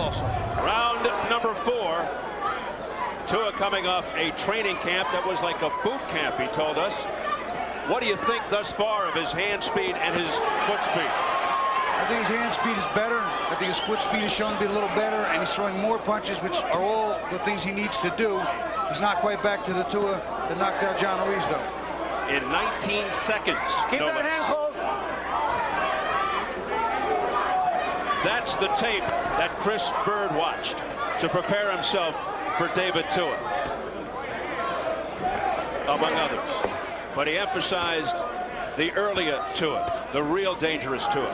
also. Round number 4. Tua coming off a training camp that was like a boot camp, he told us. What do you think thus far of his hand speed and his foot speed? I think his hand speed is better. I think his foot speed is shown to be a little better, and he's throwing more punches, which are all the things he needs to do. He's not quite back to the Tua that knocked out John Ruiz, though. In 19 seconds. Keep that hand close. That's the tape that Chris Byrd watched to prepare himself for David Tua, among others. But he emphasized the earlier Tua, the real dangerous Tua.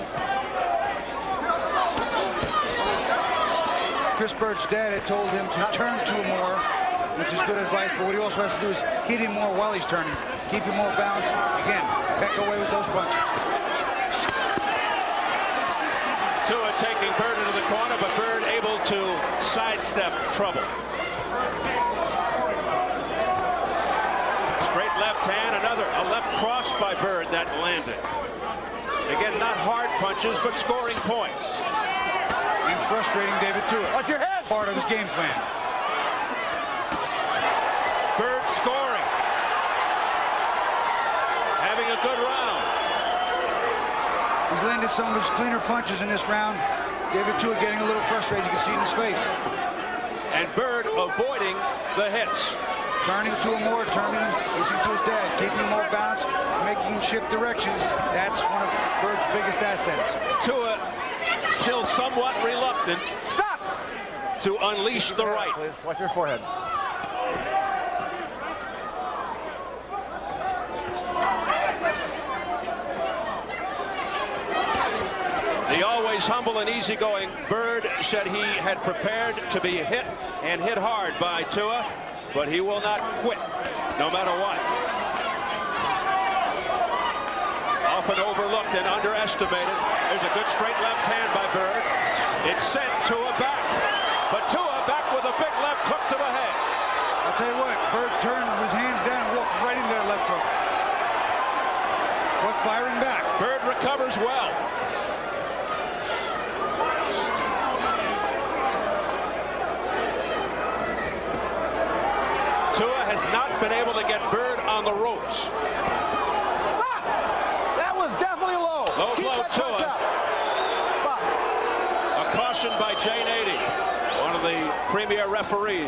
Chris Byrd's dad had told him to turn Tua more, which is good advice, but what he also has to do is hit him more while he's turning. Keep him more balanced. Again, peck away with those punches. Tua taking Byrd into the corner, but Byrd able to sidestep trouble. Straight left hand, a left cross by Byrd that landed. Again, not hard punches, but scoring points. And frustrating David Tua. Watch your head. Part of his game plan. Byrd scoring. Having a good round. He's landed some of his cleaner punches in this round. David Tua getting a little frustrated. You can see in his face. And Byrd avoiding the hits. Turning to him more, turning him, listening to his dad, keeping him more balanced, making him shift directions. That's one of Byrd's biggest assets. Tua still somewhat reluctant. Stop! To unleash the right. Please watch your forehead. The always humble and easygoing Byrd said he had prepared to be hit and hit hard by Tua, but he will not quit, no matter what. Often overlooked and underestimated. There's a good straight left hand by Byrd. It sent Tua back, but Tua back with a big left hook to the head. I'll tell you what, Byrd turned his hands down and walked right into that left hook. But firing back. Byrd recovers well. Tua has not been able to get Byrd on the ropes. Stop! That was definitely low. Low Keep blow, that punch Tua. up. Box. A caution by Jane 80, one of the premier referees.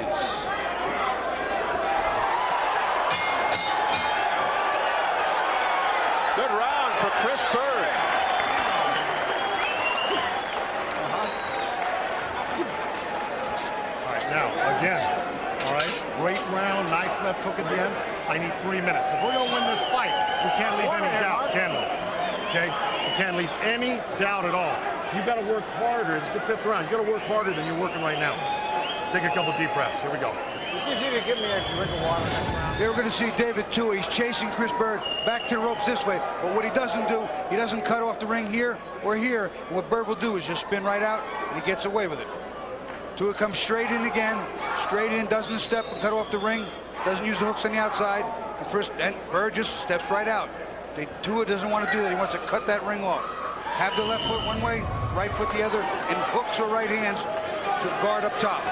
Good round for Chris Byrd. All right, now, again, all right, great round, nice left hook at the end. I need 3 minutes. If we're going to win this fight, we can't leave any doubt, can we? Okay? We can't leave any doubt at all. You've got to work harder. It's the 5th round. You've got to work harder than you're working right now. Take a couple deep breaths. Here we go. It's easy to give me a drink of water. Here we're going to see David Tua. He's chasing Chris Byrd back to the ropes this way. But what he doesn't do, he doesn't cut off the ring here or here. And what Byrd will do is just spin right out, and he gets away with it. Tua comes straight in again, straight in, doesn't step and cut off the ring, doesn't use the hooks on the outside, and Byrd just steps right out. Tua doesn't want to do that. He wants to cut that ring off. Have the left foot one way, right foot the other, and hooks or right hands to guard up top.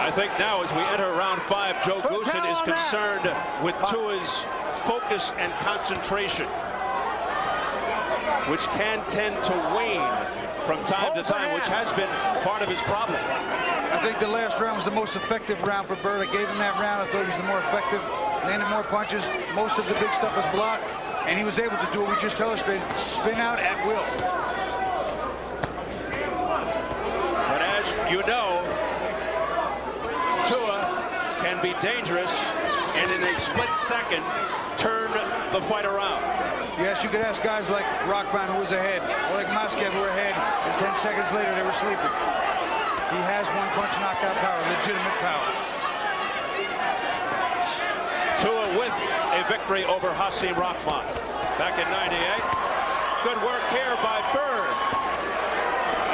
I think now as we enter round 5, Joe Goosen is concerned with Tua's focus and concentration, which can tend to wane from time to time, which has been part of his problem. I think the last round was the most effective round for Byrd. I gave him that round. I thought he was the more effective. Landed more punches. Most of the big stuff was blocked. And he was able to do what we just illustrated. Spin out at will. But as you know, Tua can be dangerous and in a split second turn the fight around. Yes, you could ask guys like Rockman, who was ahead, or like Moskev, who were ahead, and 10 seconds later they were sleeping. He has one-punch knockout power, legitimate power. Tua with a victory over Hasim Rahman back in '98. Good work here by Byrd.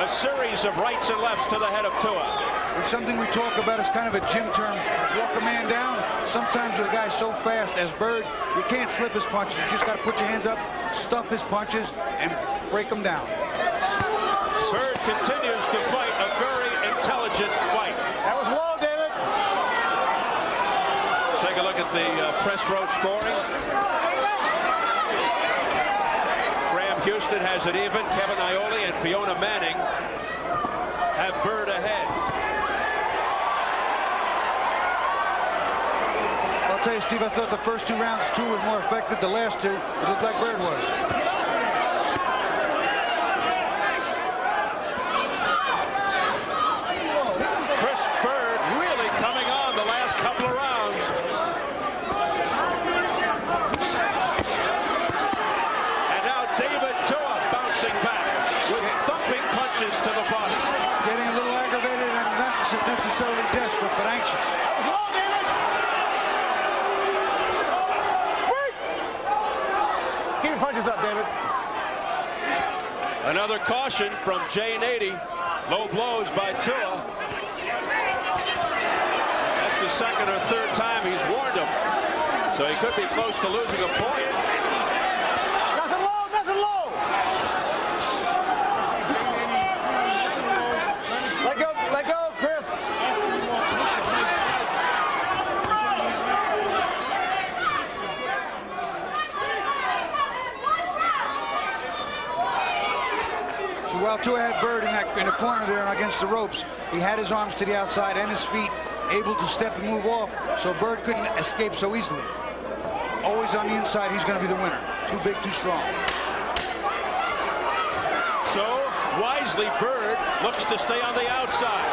A series of rights and lefts to the head of Tua. It's something we talk about as kind of a gym term. Walk a man down. Sometimes with a guy so fast as Byrd, you can't slip his punches. You just got to put your hands up, stuff his punches, and break them down. Byrd continues to fight a very intelligent fight. That was low, David. Let's take a look at the press row scoring. Graham Houston has it even. Kevin Iole and Fiona Manning have Byrd ahead. I'll tell you, Steve, I thought the first 2 rounds, Tua was more effective. The last 2, it looked like Byrd was. Chris Byrd really coming on the last couple of rounds. And now David Tua bouncing back with thumping punches to the body. Getting a little aggravated and not necessarily desperate, but anxious. Keep your punches up, David. Another caution from Jay Nady. Low blows by Tua. That's the second or third time he's warned him. So he could be close to losing a point. Nothing low, nothing low. Let go, Chris. So while Tua had Byrd in the corner there against the ropes, he had his arms to the outside and his feet able to step and move off, so Byrd couldn't escape so easily. Always on the inside, he's going to be the winner. Too big, too strong. So wisely, Byrd looks to stay on the outside,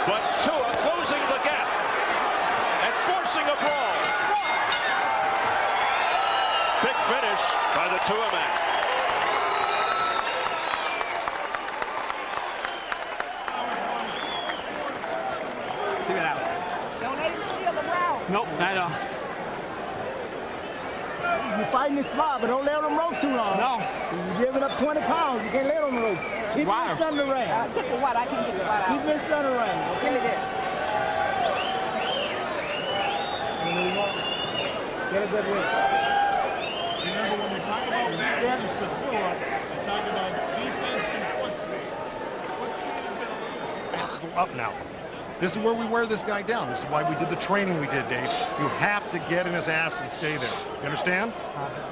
but Tua closing the gap and forcing a brawl. Big finish by the Tua man. Don't let him steal the round. Nope, not at all. You're fighting this spot, but don't lay on them ropes too long. No. You're giving up 20 pounds. You can't lay on the ropes. Keep Why? this under the ring. Get the white. I can't get the white Keep out. this under the ring. Give me this. Get a good ring. Remember, when we talk about fitness for Tua, we talk about defense and foot speed. Up now. This is where we wear this guy down. This is why we did the training we did, Dave. You have to get in his ass and stay there. You understand?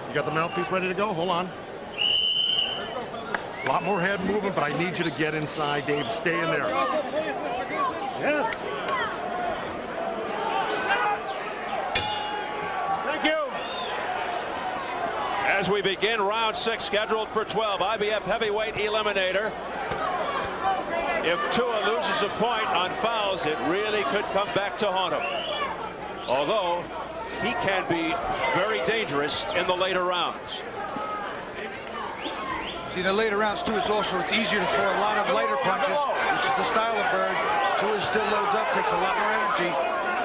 You got the mouthpiece ready to go? Hold on. A lot more head movement, but I need you to get inside, Dave. Stay in there. Yes. Thank you. As we begin round 6, scheduled for 12, IBF heavyweight eliminator. If Tua loses a point on fouls, it really could come back to haunt him. Although he can be very dangerous in the later rounds. See, in the later rounds, too, it's easier to throw a lot of lighter punches, which is the style of Byrd. Tua still loads up, takes a lot more energy,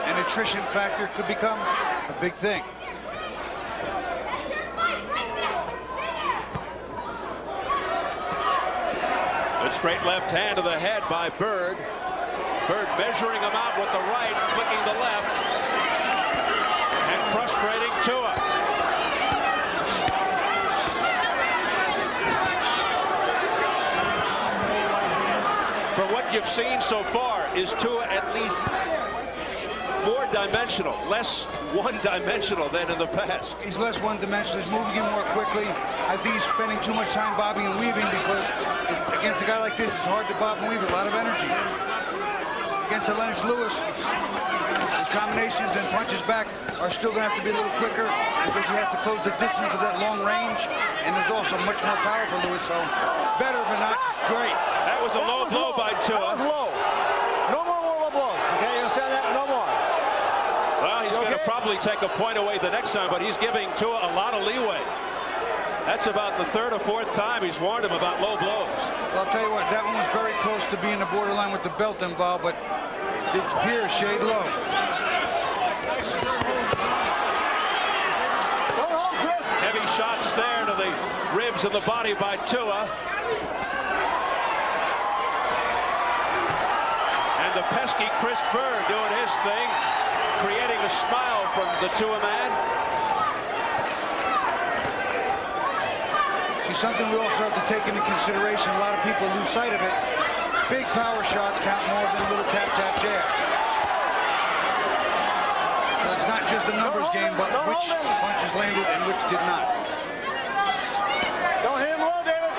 and attrition factor could become a big thing. A straight left hand to the head by Byrd. Byrd measuring him out with the right, flicking the left, and frustrating Tua. From what you've seen so far, is Tua at least more dimensional, less one-dimensional than in the past? He's less one-dimensional. He's moving in more quickly. I think he's spending too much time bobbing and weaving because against a guy like this, it's hard to bob and weave. A lot of energy. Against a Lennox Lewis, his combinations and punches back are still going to have to be a little quicker because he has to close the distance of that long range. And there's also much more power for Lewis. So better, but not great. That was a low blow by That Tua. was low. No more low blows. Okay, you understand that? No more. Well, he's going to probably take a point away the next time, but he's giving Tua a lot of leeway. That's about the third or fourth time he's warned him about low blows. Well, I'll tell you what, that one was very close to being the borderline with the belt involved, but it appears shade low. Heavy shots there to the ribs and the body by Tua. And the pesky Chris Byrd doing his thing, creating a smile from the Tua man. See, something we also have to take into consideration, a lot of people lose sight of it. big power shots count more than little tap-tap jabs. So it's not just a numbers game, but which punches landed and which did not. Don't hit him low, David.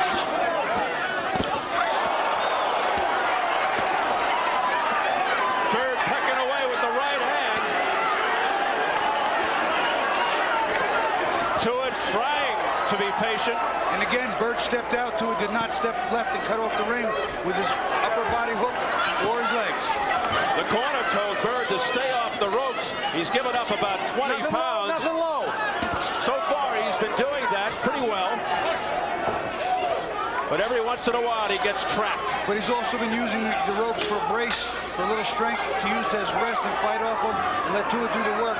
Byrd pecking away with the right hand. Tua trying to be patient. And again, Byrd stepped out. Tua did not step left and cut off the ring with his upper body hook or his legs. The corner told Byrd to stay off the ropes. He's given up about 20 pounds. Nothing low. So far, he's been doing that pretty well. But every once in a while, he gets trapped. But he's also been using the ropes for a brace, for a little strength to use as rest and fight off of, and let Tua do the work.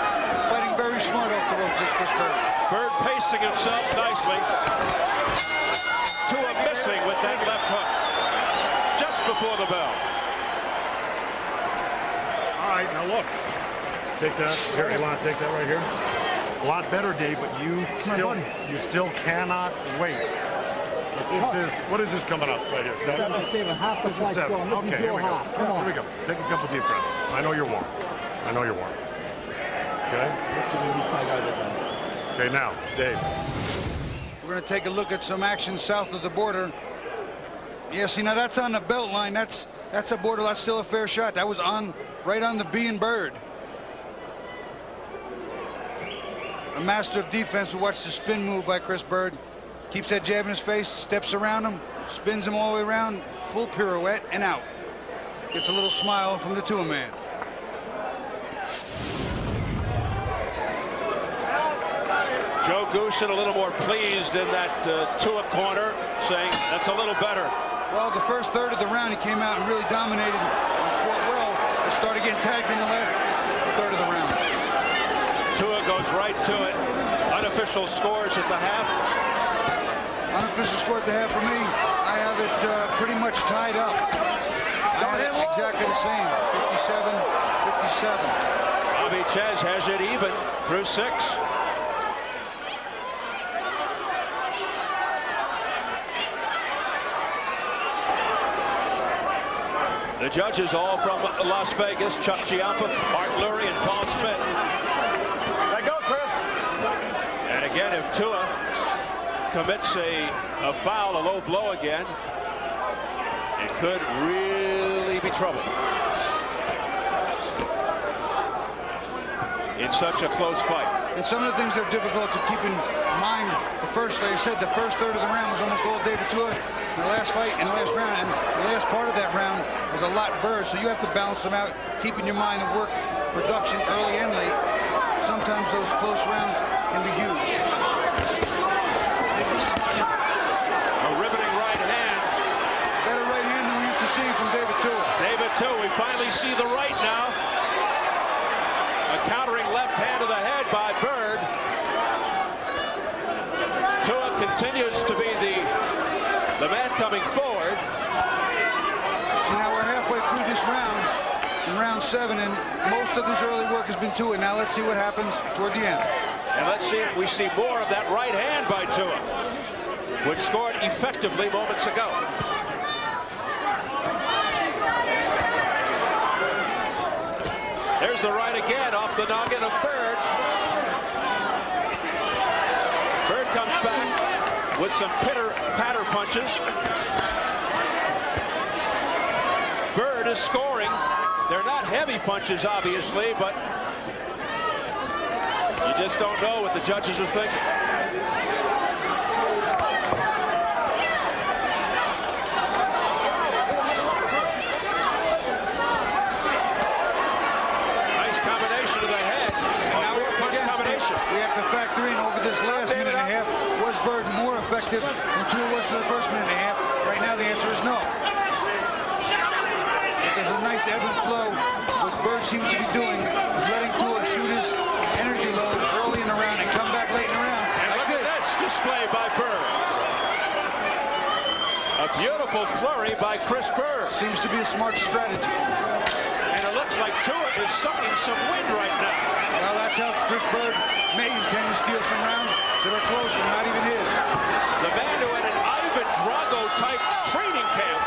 Fighting very smart off the ropes, this Chris Byrd. Byrd pacing himself nicely. Tua missing with that left hook just before the bell. All right, now look. Take that. Here, you want to take that right here? A lot better, Dave, but you still cannot wait. What is this coming up right here? 7? This is 7. Okay, here we go. Here we go. Take a couple deep breaths. I know you're warm. I know you're warm. Okay? Okay, now, Dave. We're going to take a look at some action south of the border. Yeah, see, now that's on the belt line. That's a border. That's still a fair shot. That was right on the B and Byrd. A master of defense. We watch the spin move by Chris Byrd. Keeps that jab in his face, steps around him, spins him all the way around, full pirouette, and out. Gets a little smile from the Tua man. Joe Goosen a little more pleased in that Tua corner, saying that's a little better. Well, the first third of the round, he came out and really dominated and fought well. He started getting tagged in the last third of the round. Tua goes right to it. Unofficial scores at the half. Unofficial score at the half for me. I have it pretty much tied up. I have it exactly the same. 57-57. Bobby Chez has it even through 6. The judges all from Las Vegas: Chuck Chiappa, Art Lurie, and Paul Smith. Let go, Chris. And again, if Tua commits a foul, a low blow again, it could really be trouble in such a close fight. And some of the things that are difficult to keep in mind, like I said, the first third of the round was almost all David Tua. The last fight and the last round, and the last part of that round was a lot Byrd, so you have to balance them out, keep in your mind the work production early and late. Sometimes those close rounds can be huge. A riveting right hand. Better right hand than we used to see from David Tua. David Tua, we finally see the right now. A countering left hand to the head by Byrd. Tua continues to be the man coming forward. So now we're halfway through this round, in round 7, and most of this early work has been Tua. Now let's see what happens toward the end. And let's see if we see more of that right hand by Tua, which scored effectively moments ago. There's the right again off the noggin of Byrd. Byrd comes back with some pitter-patter punches. Byrd is scoring. They're not heavy punches, obviously, but you just don't know what the judges are thinking. Nice combination to the head. Now we have to factor in over this last minute and a half, was Byrd more effective than Tua was for the first minute and a half? Right now the answer is no. But there's a nice ebb and flow. What Byrd seems to be doing is letting Tua shoot his energy load early in the round and come back late in the round. And look at this display by Byrd. A beautiful flurry by Chris Byrd. Seems to be a smart strategy. And it looks like Tua is sucking some wind right now. Well, that's how Chris Byrd may intend to steal some rounds that are close and not even his. The man who had an Ivan Drago type training camp